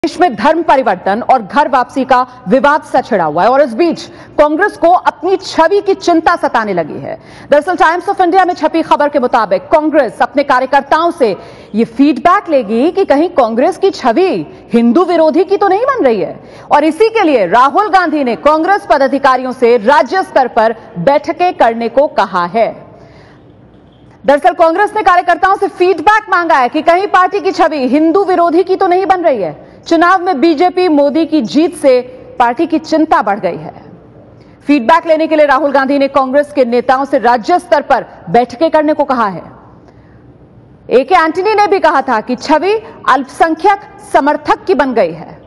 देश में धर्म परिवर्तन और घर वापसी का विवाद सा छिड़ा हुआ है और इस बीच कांग्रेस को अपनी छवि की चिंता सताने लगी है। दरअसल टाइम्स ऑफ इंडिया में छपी खबर के मुताबिक कांग्रेस अपने कार्यकर्ताओं से यह फीडबैक लेगी कि कहीं कांग्रेस की छवि हिंदू विरोधी की तो नहीं बन रही है और इसी के लिए राहुल गांधी ने कांग्रेस पदाधिकारियों से राज्य स्तर पर बैठकें करने को कहा है। दरअसल कांग्रेस ने कार्यकर्ताओं से फीडबैक मांगा है कि कहीं पार्टी की छवि हिंदू विरोधी की तो नहीं बन रही है। चुनाव में बीजेपी मोदी की जीत से पार्टी की चिंता बढ़ गई है। फीडबैक लेने के लिए राहुल गांधी ने कांग्रेस के नेताओं से राज्य स्तर पर बैठकें करने को कहा है। एके एंटनी ने भी कहा था कि छवि अल्पसंख्यक समर्थक की बन गई है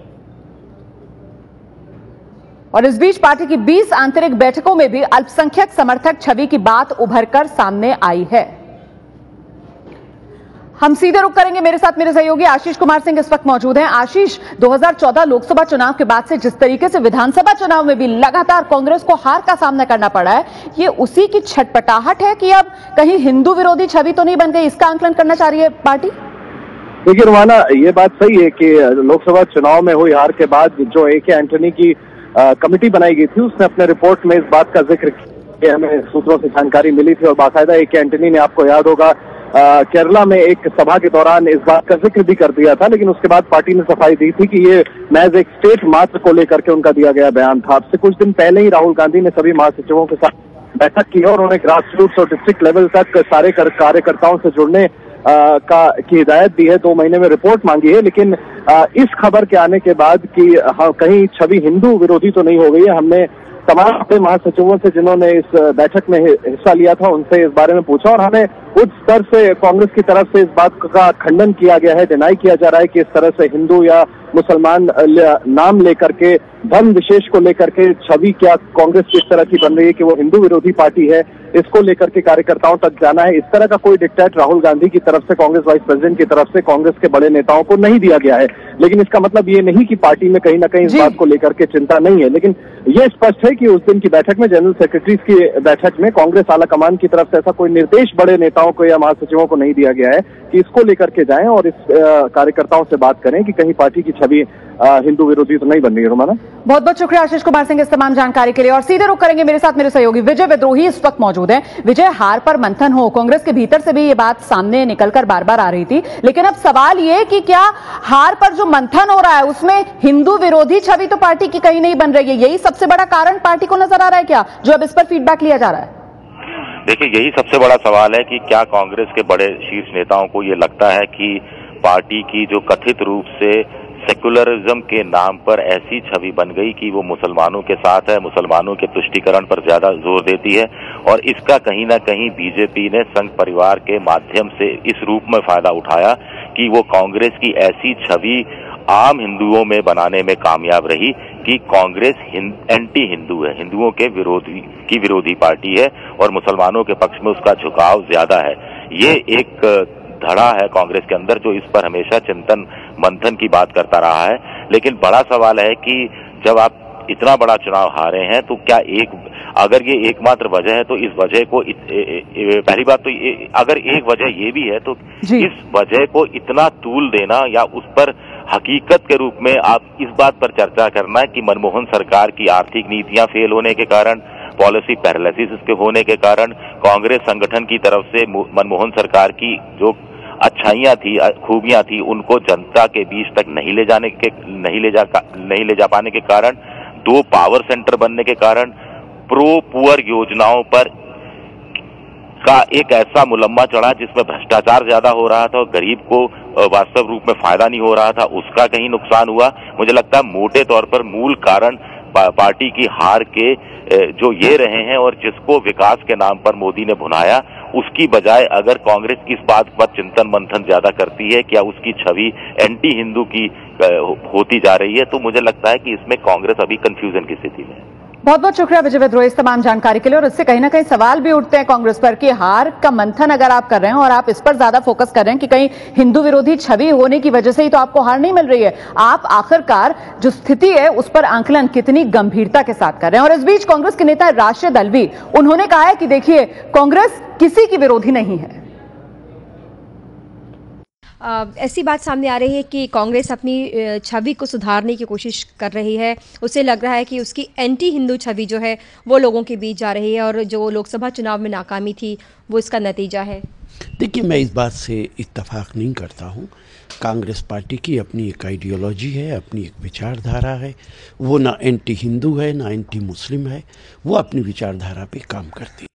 और इस बीच पार्टी की 20 आंतरिक बैठकों में भी अल्पसंख्यक समर्थक छवि की बात उभरकर सामने आई है। हम सीधे रुख करेंगे, मेरे साथ मेरे सहयोगी आशीष कुमार सिंह इस वक्त मौजूद हैं। आशीष, 2014 लोकसभा चुनाव के बाद से जिस तरीके से विधानसभा चुनाव में भी लगातार कांग्रेस को हार का सामना करना पड़ा है, ये उसी की छटपटाहट है कि अब कहीं हिंदू विरोधी छवि तो नहीं बन गई, इसका आंकलन करना चाह रही है पार्टी? देखिए रुमाना, ये बात सही है कि लोकसभा चुनाव में हुई हार के बाद जो एके एंटनी की कमेटी बनाई गई थी, उसने अपने रिपोर्ट में इस बात का जिक्र किया, हमें सूत्रों से जानकारी मिली थी और बाकायदा एके एंटनी ने, आपको याद होगा, केरला में एक सभा के दौरान इस बात का जिक्र भी कर दिया था, लेकिन उसके बाद पार्टी ने सफाई दी थी कि ये महज एक स्टेट मात्र को लेकर के उनका दिया गया बयान था। अब से कुछ दिन पहले ही राहुल गांधी ने सभी महासचिवों के साथ बैठक की और उन्हें ग्रास रूट्स और डिस्ट्रिक्ट लेवल तक सारे कार्यकर्ताओं से जुड़ने की हिदायत दी है। 2 महीने में रिपोर्ट मांगी है, लेकिन इस खबर के आने के बाद कि कहीं छवि हिंदू विरोधी तो नहीं हो गई है, हमने तमाम अपने महासचिवों से जिन्होंने इस बैठक में हिस्सा लिया था उनसे इस बारे में पूछा और हमें उच्च स्तर से कांग्रेस की तरफ से इस बात का खंडन किया गया है, डिनाई किया जा रहा है कि इस तरह से हिंदू या मुसलमान नाम लेकर के, धर्म विशेष को लेकर के छवि क्या कांग्रेस की इस तरह की बन रही है कि वो हिंदू विरोधी पार्टी है, इसको लेकर के कार्यकर्ताओं तक जाना है। इस तरह का कोई डिक्टेट राहुल गांधी की तरफ से, कांग्रेस वाइस प्रेसिडेंट की तरफ से कांग्रेस के बड़े नेताओं को नहीं दिया गया है, लेकिन इसका मतलब ये नहीं कि पार्टी में कहीं ना कहीं इस बात को लेकर के चिंता नहीं है। लेकिन ये स्पष्ट है कि उस दिन की बैठक में, जनरल सेक्रेटरीज की बैठक में, कांग्रेस आलाकमान की तरफ से ऐसा कोई निर्देश बड़े नेताओं को या महासचिवों को नहीं दिया गया है कि इसको लेकर के जाएं और इस कार्यकर्ताओं से बात करें कि कहीं पार्टी की छवि हिंदू विरोधी तो नहीं बन रही है। रोमाना, बहुत बहुत शुक्रिया आशीष कुमार सिंह इस तमाम जानकारी के लिए। और सीधे रुख करेंगे, मेरे साथ मेरे सहयोगी विजय विद्रोही इस वक्त मौजूद हैं। विजय, हार पर मंथन हो, कांग्रेस के भीतर से भी ये बात सामने निकलकर बार बार आ रही थी, लेकिन अब सवाल ये कि क्या हार पर जो मंथन हो रहा है उसमें हिंदू विरोधी छवि तो पार्टी की कहीं नहीं बन रही है? यही सबसे बड़ा कारण पार्टी को नजर आ रहा है क्या, जो अब इस पर फीडबैक लिया जा रहा है? देखिए, यही सबसे बड़ा सवाल है कि क्या कांग्रेस के बड़े शीर्ष नेताओं को ये लगता है कि पार्टी की जो कथित रूप से सेकुलरिज्म के नाम पर ऐसी छवि बन गई कि वो मुसलमानों के साथ है, मुसलमानों के तुष्टीकरण पर ज्यादा जोर देती है और इसका कहीं ना कहीं बीजेपी ने संघ परिवार के माध्यम से इस रूप में फायदा उठाया कि वो कांग्रेस की ऐसी छवि आम हिंदुओं में बनाने में कामयाब रही कि कांग्रेस एंटी हिंदू है, हिंदुओं के विरोधी पार्टी है और मुसलमानों के पक्ष में उसका झुकाव ज्यादा है। ये एक धड़ा है कांग्रेस के अंदर जो इस पर हमेशा चिंतन मंथन की बात करता रहा है। लेकिन बड़ा सवाल है कि जब आप इतना बड़ा चुनाव हारे हैं तो क्या अगर ये एकमात्र वजह है तो इस वजह को पहली बात तो अगर एक वजह ये भी है तो इस वजह को इतना तूल देना या उस पर हकीकत के रूप में आप इस बात पर चर्चा करना है कि मनमोहन सरकार की आर्थिक नीतियां फेल होने के कारण, पॉलिसी पैरालिसिस के होने के कारण, कांग्रेस संगठन की तरफ से मनमोहन सरकार की जो अच्छाइयां थी, खूबियां थी, उनको जनता के बीच तक नहीं ले जा पाने के कारण, 2 पावर सेंटर बनने के कारण, प्रो पुअर योजनाओं पर का एक ऐसा मुलम्मा चढ़ा जिसमें भ्रष्टाचार ज्यादा हो रहा था और गरीब को वास्तव रूप में फायदा नहीं हो रहा था, उसका कहीं नुकसान हुआ। मुझे लगता है मोटे तौर पर मूल कारण पार्टी की हार के जो ये रहे हैं और जिसको विकास के नाम पर मोदी ने भुनाया, उसकी बजाय अगर कांग्रेस इस बात पर चिंतन मंथन ज्यादा करती है क्या उसकी छवि एंटी हिंदू की होती जा रही है, तो मुझे लगता है कि इसमें कांग्रेस अभी कंफ्यूजन की स्थिति में है। बहुत बहुत शुक्रिया विजय विद्रोही इस तमाम जानकारी के लिए। और इससे कहीं ना कहीं सवाल भी उठते हैं कांग्रेस पर कि हार का मंथन अगर आप कर रहे हैं और आप इस पर ज्यादा फोकस कर रहे हैं कि कहीं हिंदू विरोधी छवि होने की वजह से ही तो आपको हार नहीं मिल रही है, आप आखिरकार जो स्थिति है उस पर आंकलन कितनी गंभीरता के साथ कर रहे हैं। और इस बीच कांग्रेस के नेता राशिद अलवी, उन्होंने कहा है कि देखिए, कांग्रेस किसी की विरोधी नहीं है। ऐसी बात सामने आ रही है कि कांग्रेस अपनी छवि को सुधारने की कोशिश कर रही है। उसे लग रहा है कि उसकी एंटी हिंदू छवि जो है वो लोगों के बीच जा रही है और जो लोकसभा चुनाव में नाकामी थी वो इसका नतीजा है। देखिए, मैं इस बात से इत्तेफाक नहीं करता हूँ। कांग्रेस पार्टी की अपनी एक आइडियोलॉजी है, अपनी एक विचारधारा है। वो ना एंटी हिंदू है, ना एंटी मुस्लिम है। वो अपनी विचारधारा पे काम करती है।